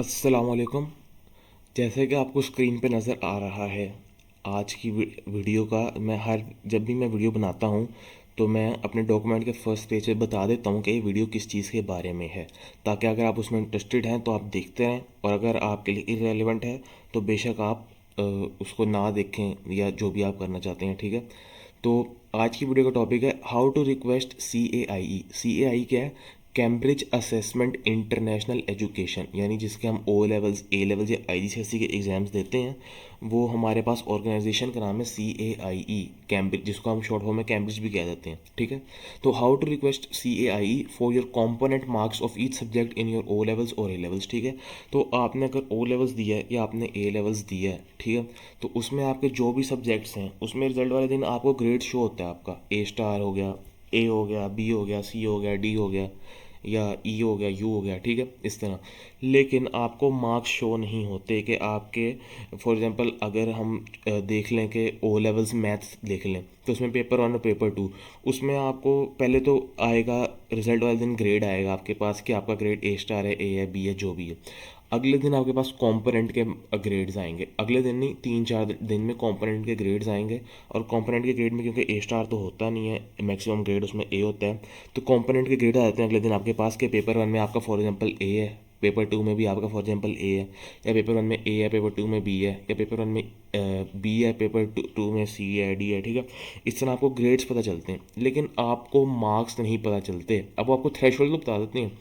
अस्सलामुअलैकुम। जैसे कि आपको स्क्रीन पे नज़र आ रहा है, आज की वीडियो का जब भी मैं वीडियो बनाता हूँ तो मैं अपने डॉक्यूमेंट के फर्स्ट पेज पे बता देता हूँ कि ये वीडियो किस चीज़ के बारे में है, ताकि अगर आप उसमें इंटरेस्टेड हैं तो आप देखते रहें, और अगर आपके लिए इररेलेवेंट है तो बेशक आप उसको ना देखें या जो भी आप करना चाहते हैं। ठीक है, तो आज की वीडियो का टॉपिक है how to request CAIE। CAIE क्या है? कैम्ब्रिज असेसमेंट इंटरनेशनल एजुकेशन, यानी जिसके हम O लेवल्स, A लेवल्स या IGCSE के एग्ज़ाम्स देते हैं, वो हमारे पास ऑर्गेनाइजेशन का नाम है CAIE, कैम्ब्रिज, जिसको हम शॉर्ट फॉर्म में कैम्ब्रिज भी कह देते हैं। ठीक है, तो how to request CAIE for your component marks of each subject in your O levels और A लेवल्स। ठीक है, तो आपने अगर O लेवल्स दिया है या आपने A लेवल्स दिया है, ठीक है, तो उसमें आपके जो भी सब्जेक्ट्स हैं उसमें रिजल्ट वाले दिन आपको ग्रेड शो होता है। आपका A स्टार हो गया, A हो गया, B हो गया, C हो गया, D हो गया, या E हो गया, U हो गया। ठीक है, इस तरह। लेकिन आपको मार्क्स शो नहीं होते कि आपके, फॉर एग्जांपल अगर हम देख लें कि O लेवल्स मैथ्स देख लें तो उसमें पेपर 1 और पेपर 2, उसमें आपको पहले तो आएगा रिजल्ट वाले दिन, ग्रेड आएगा आपके पास कि आपका ग्रेड A स्टार है, A है, B है, जो भी है। अगले दिन आपके पास कंपोनेंट के ग्रेड्स आएंगे, अगले दिन नहीं, 3-4 दिन में कंपोनेंट के ग्रेड्स आएंगे। और कंपोनेंट के ग्रेड में क्योंकि A स्टार तो होता नहीं है, मैक्सिमम ग्रेड उसमें A होता है, तो कंपोनेंट के ग्रेड आ जाते हैं अगले दिन आपके पास के पेपर 1 में आपका फॉर एग्जांपल A है, पेपर 2 में भी आपका फॉर एग्जांपल A है, या पेपर 1 में A है, पेपर 2 में B है, या पेपर 1 में B है, पेपर 2 में C है, D है। ठीक है, इस तरह आपको ग्रेड्स पता चलते हैं, लेकिन आपको मार्क्स नहीं पता चलते। अब वो आपको थ्रेशोल्ड तो बता देते हैं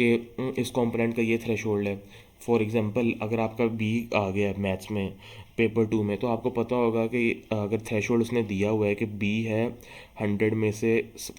कि इस कंपोनेंट का ये थ्रेशोल्ड है। फॉर एग्जांपल अगर आपका B आ गया मैथ्स में पेपर 2 में, तो आपको पता होगा कि अगर थ्रेशोल्ड उसने दिया हुआ है कि B है 100 में से,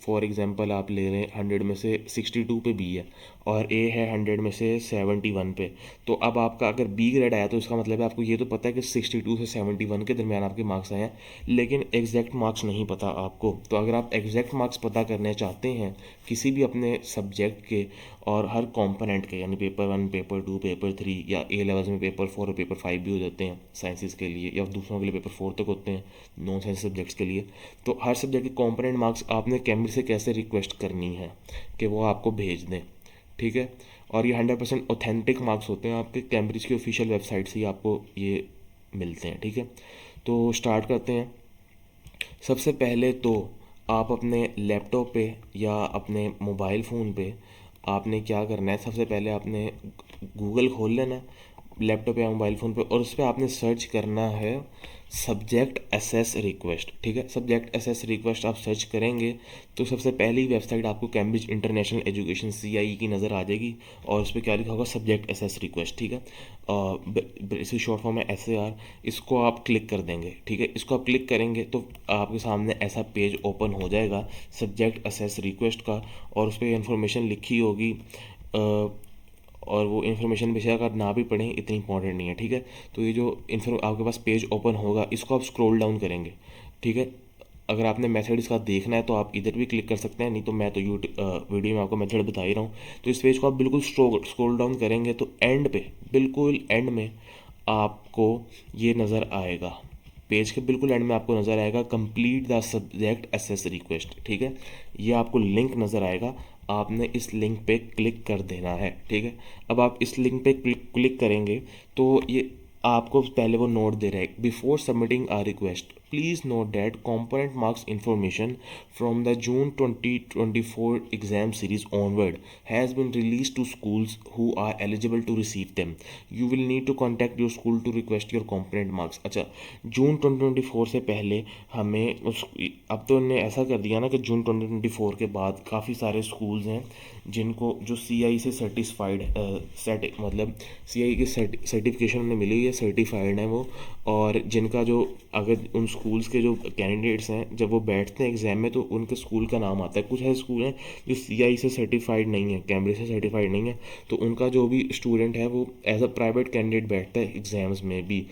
फॉर एग्जांपल आप ले लें 100 में से 62 पे B है, और A है 100 में से 71 पे। तो अब आपका अगर B ग्रेड आया तो इसका मतलब है आपको ये तो पता है कि 62 से 71 के दरमियान आपके मार्क्स आए हैं, लेकिन एग्जैक्ट मार्क्स नहीं पता आपको। तो अगर आप एग्जैक्ट मार्क्स पता करने चाहते हैं किसी भी अपने सब्जेक्ट के और हर कंपोनेंट के, यानी पेपर 1, पेपर 2, पेपर 3, या A लेवल्स में पेपर 4 और पेपर 5 भी हो जाते हैं साइंसेस के लिए, या दूसरों के लिए पेपर 4 तक होते हैं नॉन साइंस सब्जेक्ट्स के लिए। तो हर सब्जेक्ट के कंपोनेंट मार्क्स आपने कैम्ब्रिज से कैसे रिक्वेस्ट करनी है कि वो आपको भेज दें। ठीक है, और ये 100% ऑथेंटिक मार्क्स होते हैं, आपके कैम्ब्रिज की ऑफिशियल वेबसाइट से ही आपको ये मिलते हैं। ठीक है, तो स्टार्ट करते हैं। सबसे पहले तो आप अपने लैपटॉप पे या अपने मोबाइल फ़ोन पे आपने क्या करना है, सबसे पहले आपने गूगल खोल लेना है लैपटॉप या मोबाइल फ़ोन पे, और उस पर आपने सर्च करना है सब्जेक्ट एसेस रिक्वेस्ट। ठीक है, सब्जेक्ट एसेस रिक्वेस्ट आप सर्च करेंगे तो सबसे पहली वेबसाइट आपको कैम्ब्रिज इंटरनेशनल एजुकेशन CIE की नज़र आ जाएगी, और उस पर क्या लिखा होगा, सब्जेक्ट एसेस रिक्वेस्ट। ठीक है, इसी शॉर्ट फॉर्म में SAR, इसको आप क्लिक कर देंगे। ठीक है, इसको आप क्लिक करेंगे तो आपके सामने ऐसा पेज ओपन हो जाएगा सब्जेक्ट एसेस रिक्वेस्ट का, और उस पर इन्फॉर्मेशन लिखी होगी, और वो इन्फॉर्मेशन बेशक आप ना भी पढ़ें, इतनी इंपॉर्टेंट नहीं है। ठीक है, तो ये जो आपके पास पेज ओपन होगा, इसको आप स्क्रॉल डाउन करेंगे। ठीक है, अगर आपने मेथड इसका देखना है तो आप इधर भी क्लिक कर सकते हैं, नहीं तो मैं तो वीडियो में आपको मेथड बता ही रहा हूँ। तो इस पेज को आप बिल्कुल स्क्रॉल डाउन करेंगे तो एंड पे, बिल्कुल एंड में आपको ये नज़र आएगा, पेज के बिल्कुल एंड में आपको नज़र आएगा complete the subject access request. ठीक है, ये आपको लिंक नज़र आएगा, आपने इस लिंक पे क्लिक कर देना है। ठीक है, अब आप इस लिंक पे क्लिक करेंगे तो ये आपको पहले वो नोट दे रहा है, before submitting a request please note that component marks information from the June 2024 exam series onward has been released to schools who are eligible to receive them. You will need to contact your school to request your component marks। अच्छा, जून 2024 से पहले हमें उस, अब तो इन्होंने ऐसा कर दिया ना कि जून 2024 के बाद काफ़ी सारे स्कूल्स हैं जिनको जो CI से सर्टिफाइड मतलब CI की सर्टिफिकेशन उन्हें मिली है, सर्टिफाइड है वो, और जिनका जो, अगर उन स्कूल्स के जो कैंडिडेट्स हैं जब वो बैठते हैं एग्ज़ाम में तो उनके स्कूल का नाम आता है। कुछ ऐसे स्कूल हैं जो CI से सर्टिफाइड नहीं है, कैम्ब्रिज से सर्टिफाइड नहीं है, तो उनका जो भी स्टूडेंट है वो एज अ प्राइवेट कैंडिडेट बैठता है एग्ज़ाम्स में भी।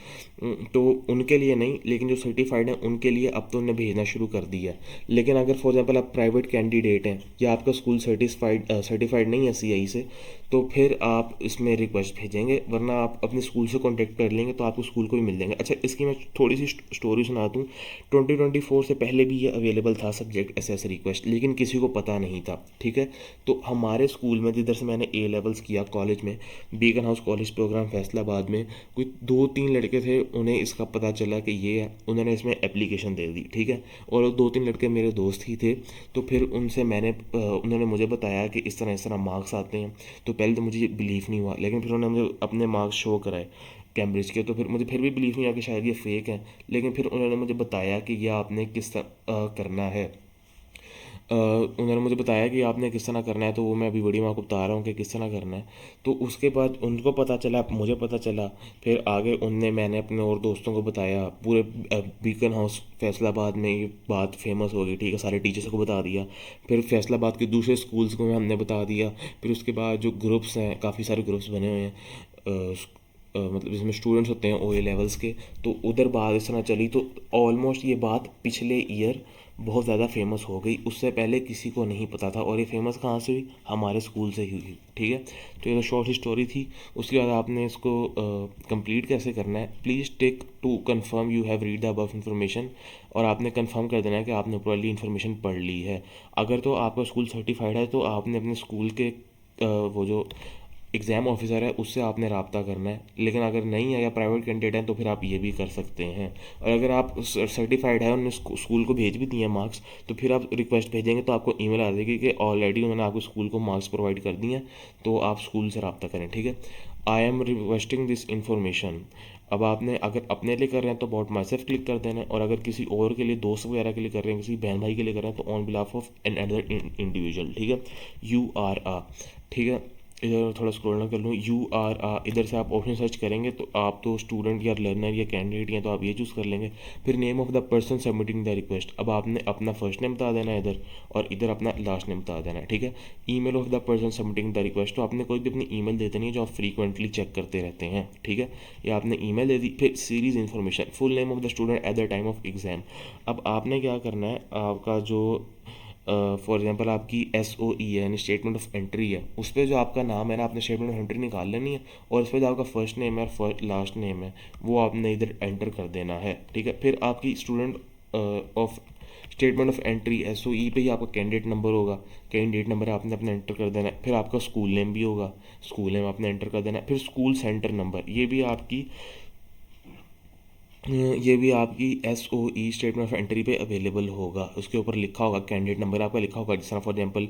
तो उनके लिए नहीं, लेकिन जो सर्टिफाइड हैं उनके लिए अब तो उन्हें भेजना शुरू कर दिया है। लेकिन अगर फॉर एग्जांपल आप प्राइवेट कैंडिडेट हैं या आपका स्कूल सर्टिफाइड नहीं है CI से, तो फिर आप इसमें रिक्वेस्ट भेजेंगे, वरना आप अपने स्कूल से कांटेक्ट कर लेंगे तो आपको स्कूल को भी मिल जाएंगे। अच्छा, इसकी मैं थोड़ी सी स्टोरी सुना दूँ। 2024 से पहले भी ये अवेलेबल था सब्जेक्ट एस रिक्वेस्ट, लेकिन किसी को पता नहीं था, ठीक है। तो हमारे स्कूल में जिधर से मैंने ए लेवल्स किया कॉलेज में, Beaconhouse College Programme Faisalabad में, कोई 2-3 लड़के थे, उन्हें इसका पता चला कि ये है, उन्होंने इसमें एप्लीकेशन दे दी, ठीक है। और वो 2-3 लड़के मेरे दोस्त ही थे। तो फिर उनसे उन्होंने मुझे बताया कि इस तरह मार्क्स आते हैं। तो पहले तो मुझे बिलीव नहीं हुआ, लेकिन फिर उन्होंने मुझे अपने मार्क्स शो कराए कैम्ब्रिज के, तो फिर मुझे फिर भी बिलीव नहीं हुआ कि शायद ये फेक है। लेकिन फिर उन्होंने मुझे बताया कि यह आपने किस तरह करना है। उन्होंने मुझे बताया कि आपने किस तरह करना है, तो वो मैं अभी वीडियो में आपको बता रहा हूँ कि किस तरह करना है। तो उसके बाद उनको पता चला, मुझे पता चला, फिर आगे मैंने अपने और दोस्तों को बताया। पूरे बीकन हाउस फैसलाबाद में ये बात फेमस हो गई, ठीक है, सारे टीचर्स को बता दिया। फिर फैसलाबाद के दूसरे स्कूल्स को हमने बता दिया। फिर उसके बाद जो ग्रुप्स हैं, काफ़ी सारे ग्रुप्स बने हुए हैं, मतलब इसमें स्टूडेंट्स होते हैं ओ लेवल्स के, तो उधर बात इस तरह चली। तो ऑलमोस्ट ये बात पिछले ईयर बहुत ज़्यादा फेमस हो गई, उससे पहले किसी को नहीं पता था। और ये फेमस कहाँ से हुई? हमारे स्कूल से ही हुई, ठीक है। तो ये तो शॉर्ट स्टोरी थी। उसके बाद आपने इसको कंप्लीट कैसे करना है, please take to confirm you have read the above information. और आपने कंफर्म कर देना है कि आपने प्रॉपर्ली इन्फॉर्मेशन पढ़ ली है। अगर तो आपका स्कूल सर्टिफाइड है तो आपने अपने स्कूल के वो जो एग्ज़ाम ऑफिसर है उससे आपने रब्ता करना है। लेकिन अगर नहीं है या प्राइवेट कैंडिडेट हैं तो फिर आप ये भी कर सकते हैं। और अगर आप सर्टिफाइड है, उन्होंने स्कूल को भेज भी दिए हैं मार्क्स, तो फिर आप रिक्वेस्ट भेजेंगे तो आपको ईमेल आ जाएगी कि ऑलरेडी उन्होंने आपको स्कूल को मार्क्स प्रोवाइड कर दिए हैं, तो आप स्कूल से रब्ता करें, ठीक है। I am requesting this information. अब आपने अगर अपने लिए कर रहे हैं तो अबाउट माई सेल्फ क्लिक कर देना है, और अगर किसी और के लिए, दोस्त वगैरह के लिए कर रहे हैं, किसी बहन भाई के लिए कर रहे हैं, तो on behalf of an other individual, ठीक है। यू आर आ, ठीक है। इधर थोड़ा स्क्रॉल ना कर लूँ, यू आर आ, इधर से आप ऑप्शन सर्च करेंगे तो आप तो स्टूडेंट या लर्नर या कैंडिडेट हैं तो आप ये चूज़ कर लेंगे। फिर name of the person submitting the request, अब आपने अपना फर्स्ट नेम बता देना है इधर, और इधर अपना लास्ट नेम बता देना है, ठीक है। Email of the person submitting the request, तो आपने कोई भी अपनी ईमेल देते नहीं है जो आप फ्रीक्वेंटली चेक करते रहते हैं, ठीक है। या आपने ईमेल दे दी। फिर series information, full name of the student at the time of exam. अब आपने क्या करना है, आपका जो फॉर एग्जांपल आपकी SOE है, यानी स्टेटमेंट ऑफ एंट्री है, उस पर जो आपका नाम है ना, आपने स्टेटमेंट ऑफ एंट्री निकाल लेनी है, और उस पर जो आपका फर्स्ट नेम है और लास्ट नेम है वो आपने इधर एंटर कर देना है, ठीक है। फिर आपकी student of statement of entry SOE पे ही आपका कैंडिडेट नंबर होगा, कैंडिडेट नंबर आपने अपना एंटर कर देना है। फिर आपका स्कूल नेम भी होगा, स्कूल नेम आपने एंटर कर देना है। फिर स्कूल सेंटर नंबर, ये भी आपकी SOE स्टेटमेंट ऑफ एंट्री पे अवेलेबल होगा। उसके ऊपर लिखा होगा, कैंडिडेट नंबर आपका लिखा होगा, जिस तरह फॉर एग्जांपल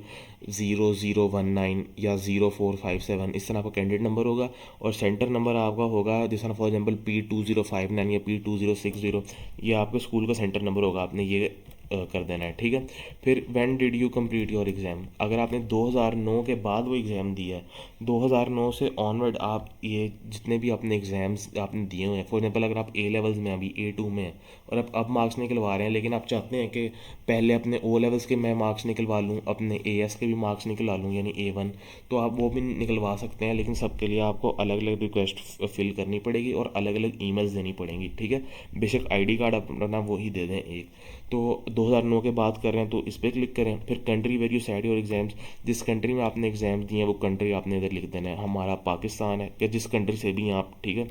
0019 या 0457, इस तरह आपका कैंडिडेट नंबर होगा। और सेंटर नंबर आपका होगा जिस तरह फॉर एग्जांपल P2059 या P2060, ये आपके स्कूल का सेंटर नंबर होगा, आपने ये कर देना है, ठीक है। फिर when did you complete your exam, अगर आपने 2009 के बाद वो एग्ज़ाम दिया है, 2009 से ऑनवर्ड आप ये जितने भी अपने एग्ज़ाम्स आपने दिए हुए हैं, फॉर एग्जांपल अगर आप A लेवल्स में अभी A2 में हैं और अब मार्क्स निकलवा रहे हैं, लेकिन आप चाहते हैं कि पहले अपने O लेवल्स के मैं मार्क्स निकलवा लूँ, अपने AS के भी मार्क्स निकलवा लूँ यानी A1, तो आप वो भी निकलवा सकते हैं। लेकिन सबके लिए आपको अलग अलग रिक्वेस्ट फिल करनी पड़ेगी और अलग अलग ईमेल्स देनी पड़ेंगी, ठीक है। बेशक ID कार्ड अपना वही दे दें एक। तो 2009 के बात कर रहे हैं तो इस पर क्लिक करें। फिर country where you set your exams, जिस कंट्री में आपने एग्ज़ाम दिए हैं वो कंट्री आपने इधर लिख देना है। हमारा पाकिस्तान है, या जिस कंट्री से भी हैं आप, ठीक है,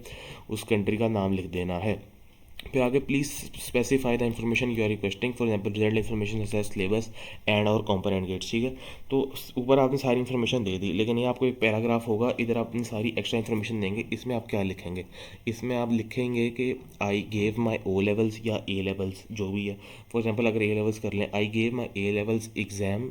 उस कंट्री का नाम लिख देना है। फिर आगे please specify the information you are requesting, for example result information जैसे सिलेबस एंड और कंपोनेंट गेट्स, ठीक है। तो ऊपर आपने सारी इन्फॉर्मेशन दे दी, लेकिन ये आपको एक पैराग्राफ होगा, इधर आपने सारी एक्स्ट्रा इन्फॉर्मेशन देंगे। इसमें आप क्या लिखेंगे? इसमें आप लिखेंगे कि I gave my O levels या A लेवल्स जो भी है। फॉर एग्जांपल अगर A लेवल्स कर लें, I gave my A levels exam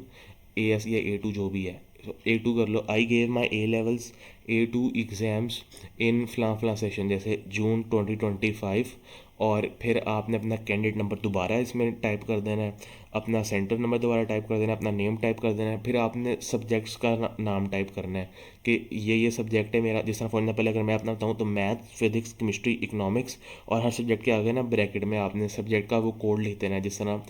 AS या A2 जो भी है, A2 कर लो, I gave my A levels A2 exams in फला सेशन, जैसे जून 2025। और फिर आपने अपना कैंडिडेट नंबर दोबारा इसमें टाइप कर देना है, अपना सेंटर नंबर दोबारा टाइप कर देना है, अपना नेम टाइप कर देना है। फिर आपने सब्जेक्ट्स का नाम टाइप करना है कि ये सब्जेक्ट है मेरा। जिस तरह फॉर एग्जांपल अगर मैं अपना बताऊँ तो मैथ, फिजिक्स, केमिस्ट्री, इकोनॉमिक्स, और हर सब्जेक्ट के आगे ना ब्रैकेट में आपने सब्जेक्ट का वो कोड लिख देना है। जिस तरह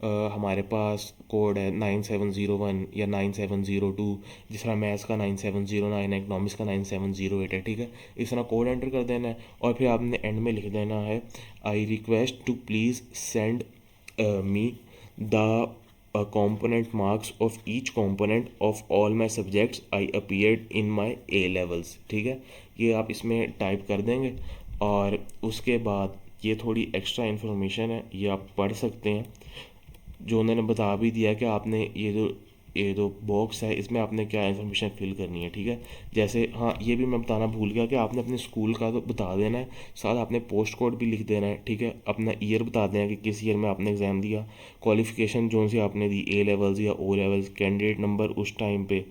हमारे पास कोड है 9701 या 9702, जिस तरह मैथ्स का 9709 है, इकनॉमिक्स का 9708 है, ठीक है। इस तरह कोड एंटर कर देना है, और फिर आपने एंड में लिख देना है I request to please send me the component marks of each component of all my subjects I appeared in my A levels। ठीक है, ये आप इसमें टाइप कर देंगे और उसके बाद ये थोड़ी एक्स्ट्रा इन्फॉर्मेशन है, ये आप पढ़ सकते हैं, जो उन्होंने बता भी दिया कि आपने ये जो बॉक्स है इसमें आपने क्या इन्फॉर्मेशन फिल करनी है। ठीक है, जैसे हाँ ये भी मैं बताना भूल गया कि आपने अपने स्कूल का तो बता देना है, साथ आपने पोस्ट कोड भी लिख देना है। ठीक है, अपना ईयर बता देना कि किस ईयर में आपने एग्ज़ाम दिया, क्वालिफ़िकेशन जो सी आपने दी, ए लेवल्स या ओ लेवल्स, कैंडिडेट नंबर उस टाइम पे,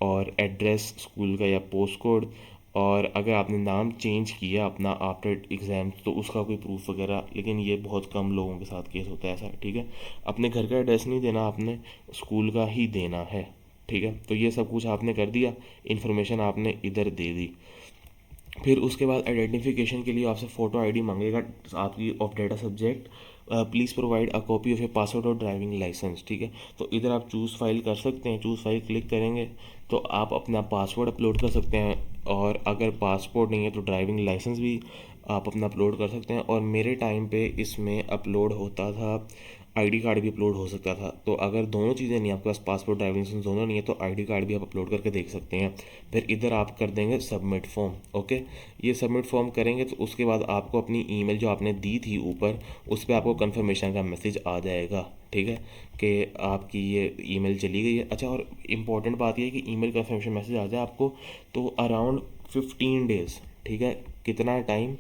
और एड्रेस स्कूल का या पोस्ट कोड, और अगर आपने नाम चेंज किया अपना आफ्टर एग्ज़ाम तो उसका कोई प्रूफ वगैरह, लेकिन ये बहुत कम लोगों के साथ केस होता है ऐसा। ठीक है, अपने घर का एड्रेस नहीं देना, आपने स्कूल का ही देना है। ठीक है, तो ये सब कुछ आपने कर दिया, इन्फॉर्मेशन आपने इधर दे दी। फिर उसके बाद आइडेंटिफिकेशन के लिए आपसे फ़ोटो आईडी मांगेगा आपकी of data subject, please provide a copy of A passport और ड्राइविंग लाइसेंस। ठीक है, तो इधर आप चूज़ फाइल कर सकते हैं, चूज़ फाइल क्लिक करेंगे तो आप अपना पासपोर्ट अपलोड कर सकते हैं, और अगर पासपोर्ट नहीं है तो ड्राइविंग लाइसेंस भी आप अपना अपलोड कर सकते हैं। और मेरे टाइम पे इसमें अपलोड होता था, आईडी कार्ड भी अपलोड हो सकता था। तो अगर दोनों चीज़ें नहीं, आपके पास पासपोर्ट ड्राइविंग लाइसेंस दोनों नहीं है, तो आईडी कार्ड भी आप अपलोड करके देख सकते हैं। फिर इधर आप कर देंगे सबमिट फॉर्म। ओके, ये सबमिट फॉर्म करेंगे तो उसके बाद आपको अपनी ईमेल जो आपने दी थी ऊपर, उस पर आपको कन्फर्मेशन का मैसेज आ जाएगा। ठीक है, कि आपकी ये ईमेल चली गई है। अच्छा, और इम्पॉर्टेंट बात यह है कि ईमेल कन्फर्मेशन मैसेज आ जाए आपको तो अराउंड 15 डेज़। ठीक है, कितना टाइम,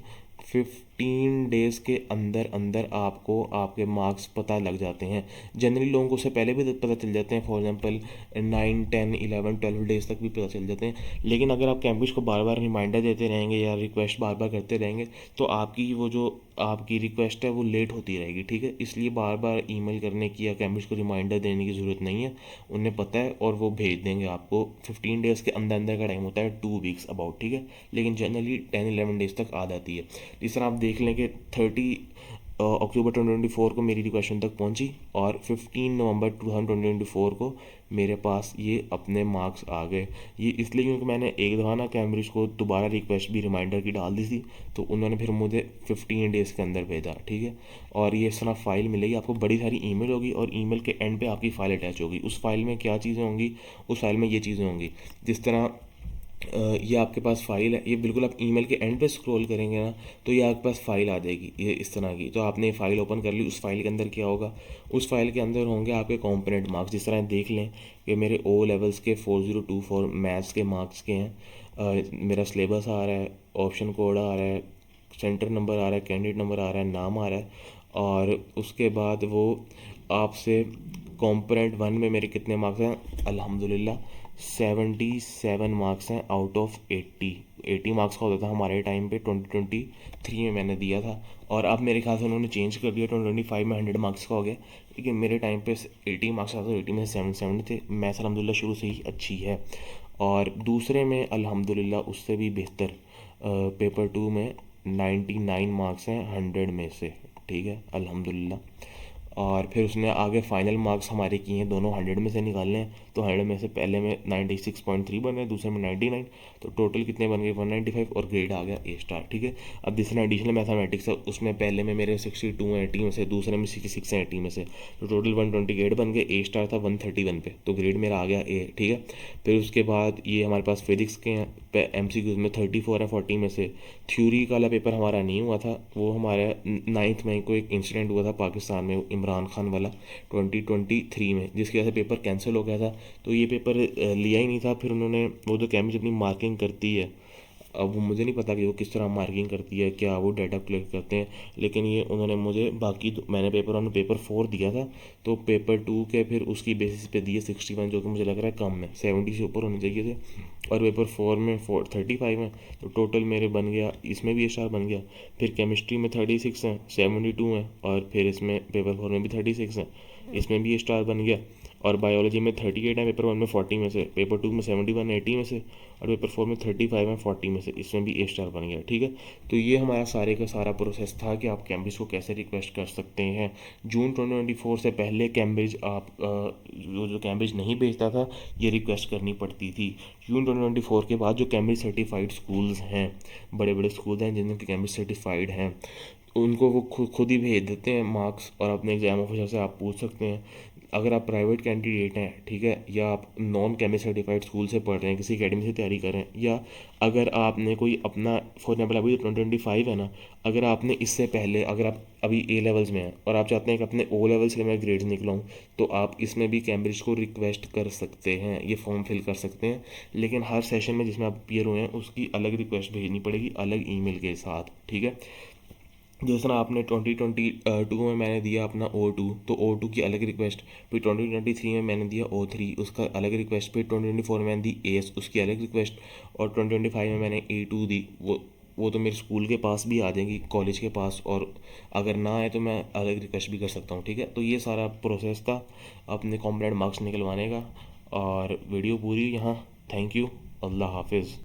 15 डेज़ के अंदर अंदर आपको आपके मार्क्स पता लग जाते हैं। जनरली लोगों को उससे पहले भी पता चल जाते हैं, फॉर एग्जांपल 9, 10, 11, 12 डेज़ तक भी पता चल जाते हैं। लेकिन अगर आप कैम्ब्रिज को बार बार रिमाइंडर देते रहेंगे या रिक्वेस्ट बार बार करते रहेंगे तो आपकी वो जो आपकी रिक्वेस्ट है वो लेट होती रहेगी। ठीक है, इसलिए बार बार ईमेल करने की या कैम्ब्रिज को रिमाइंडर देने की ज़रूरत नहीं है, उन्हें पता है और वो भेज देंगे आपको। 15 डेज़ के अंदर अंदर का टाइम होता है, 2 वीक्स अबाउट। ठीक है, लेकिन जनरली 10-11 डेज़ तक आ जाती है। जिस तरह आप देख लें कि 30 अक्टूबर 2024 को मेरी रिक्वेस्ट उन तक पहुंची और 15 नवंबर 2024 को मेरे पास ये अपने मार्क्स आ गए। ये इसलिए क्योंकि मैंने एक दफ़ा ना कैम्ब्रिज को दोबारा रिक्वेस्ट भी रिमाइंडर की डाल दी थी, तो उन्होंने फिर मुझे 15 डेज़ के अंदर भेजा। ठीक है, और ये इस तरह फ़ाइल मिलेगी आपको, बड़ी सारी ईमेल होगी और ईमेल के एंड पे आपकी फ़ाइल अटैच होगी। उस फाइल में क्या चीज़ें होंगी, उस फाइल में ये चीज़ें होंगी। जिस तरह ये आपके पास फ़ाइल है, ये बिल्कुल आप ईमेल के एंड पे स्क्रॉल करेंगे ना तो ये आपके पास फ़ाइल आ जाएगी ये इस तरह की। तो आपने ये फ़ाइल ओपन कर ली, उस फाइल के अंदर क्या होगा, उस फाइल के अंदर होंगे आपके कंपोनेंट मार्क्स। जिस तरह देख लें कि मेरे ओ लेवल्स के 4024 मैथ्स के मार्क्स के हैं। मेरा सिलेबस आ रहा है, ऑप्शन कोड आ रहा है, सेंटर नंबर आ रहा है, कैंडिडेट नंबर आ रहा है, नाम आ रहा है, और उसके बाद वो आपसे कंपोनेंट 1 में मेरे कितने मार्क्स हैं, अल्हम्दुलिल्लाह 77 मार्क्स हैं आउट ऑफ 80 मार्क्स का होता था हमारे टाइम पे, 2023 में मैंने दिया था। और अब मेरे ख्याल से उन्होंने चेंज कर दिया, 2025 में 100 मार्क्स का हो गया। लेकिन मेरे टाइम पे 80 मार्क्स आते थे, 80 में से 77 थे। मैथ्स अल्हम्दुलिल्लाह शुरू से ही अच्छी है। और दूसरे में अल्हम्दुलिल्लाह उससे भी बेहतर, पेपर 2 में 99 मार्क्स हैं 100 में से। ठीक है, अल्हम्दुलिल्लाह। और फिर उसने आगे फाइनल मार्क्स हमारे किए हैं, दोनों 100 में से निकालने हैं। तो 100 में से पहले में 96.3 बन गए, दूसरे में 99, तो टोटल कितने बन गए 195, और ग्रेड आ गया A स्टार। ठीक है, अब दूसरा एडिशनल मैथमेटिक्स है, उसमें पहले में मेरे 62 हैं 80 में से, दूसरे में 66 हैं 80 में से, तो टोटल 128 बन गए। A स्टार था 131 पे, तो ग्रेड मेरा आ गया A। ठीक है, फिर उसके बाद ये हमारे पास फिजिक्स के हैं, MCQs में 34 है 40 में से। थ्योरी वाला पेपर हमारा नहीं हुआ था, वो हमारा 9 मई को एक इंसिडेंट हुआ था पाकिस्तान में, इमरान खान वाला, 2023 में, जिसकी वजह से पेपर कैंसिल हो गया था। तो ये पेपर लिया ही नहीं था। फिर उन्होंने वो जो कैम्ब्रिज अपनी मार्किंग करती है, अब वो मुझे नहीं पता कि वो किस तरह मार्किंग करती है, क्या वो डाटा कलेक्ट करते हैं, लेकिन ये उन्होंने मुझे बाकी मैंने पेपर 4 दिया था, तो पेपर 2 के फिर उसकी बेसिस पे दिए 61, जो कि मुझे लग रहा है कम है, 70 से ऊपर होने चाहिए थे। और पेपर 4 में 35 है, तो टोटल मेरे बन गया, इसमें भी A स्टार बन गया। फिर केमिस्ट्री में 36 हैं, 72 हैं, और फिर इसमें पेपर 4 में भी 36 हैं, इसमें भी A स्टार बन गया। और बायोलॉजी में 38 है पेपर 1 में 40 में से, पेपर 2 में 71 है 80 में से, और पेपर 4 में 35 है 40 में से, इसमें भी A स्टार बन गया। ठीक है, तो ये हमारा सारे का सारा प्रोसेस था कि आप कैम्ब्रिज को कैसे रिक्वेस्ट कर सकते हैं। जून 2024 से पहले कैम्ब्रिज आप जो कैम्ब्रिज नहीं भेजता था, ये रिक्वेस्ट करनी पड़ती थी। जून 2024 के बाद जो कैम्ब्रिज सर्टिफाइड स्कूल्स हैं, बड़े बड़े स्कूल हैं जिनके कैम्ब्रिज सर्टिफाइड हैं, उनको वो खुद ही भेज देते हैं मार्क्स, और अपने एग्जाम ऑफिसर से आप पूछ सकते हैं। अगर आप प्राइवेट कैंडिडेट हैं, ठीक है, या आप नॉन केमिस्ट सर्टिफाइड स्कूल से पढ़ रहे हैं, किसी अकेडमी से तैयारी कर रहे हैं, या अगर आपने कोई अपना, फॉर एग्जाम्पल अभी 2025 है ना, अगर आपने इससे पहले, अगर आप अभी ए लेवल्स में हैं और आप चाहते हैं कि अपने ओ लेवल से मैं ग्रेड्स निकलाऊँ, तो आप इसमें भी कैम्ब्रिज को रिक्वेस्ट कर सकते हैं, ये फॉर्म फिल कर सकते हैं। लेकिन हर सेशन में जिसमें आप अपीयर हुए हैं उसकी अलग रिक्वेस्ट भेजनी पड़ेगी, अलग ईमेल के साथ, ठीक है। जिस तरह आपने 2022 में मैंने दिया अपना O2, तो O2 की अलग रिक्वेस्ट, फिर 2023 में मैंने दिया O3, उसका अलग रिक्वेस्ट, फिर 2024 में मैंने दी AS, उसकी अलग रिक्वेस्ट, और 2025 में मैंने A2 दी। वो तो मेरे स्कूल के पास भी आ जाएंगी, कॉलेज के पास, और अगर ना आए तो मैं अलग रिक्वेस्ट भी कर सकता हूँ, ठीक है। तो ये सारा प्रोसेस था अपने कॉम्प्लेंट मार्क्स निकलवाने का। और वीडियो पूरी यहाँ, थैंक यू, अल्लाह हाफिज़।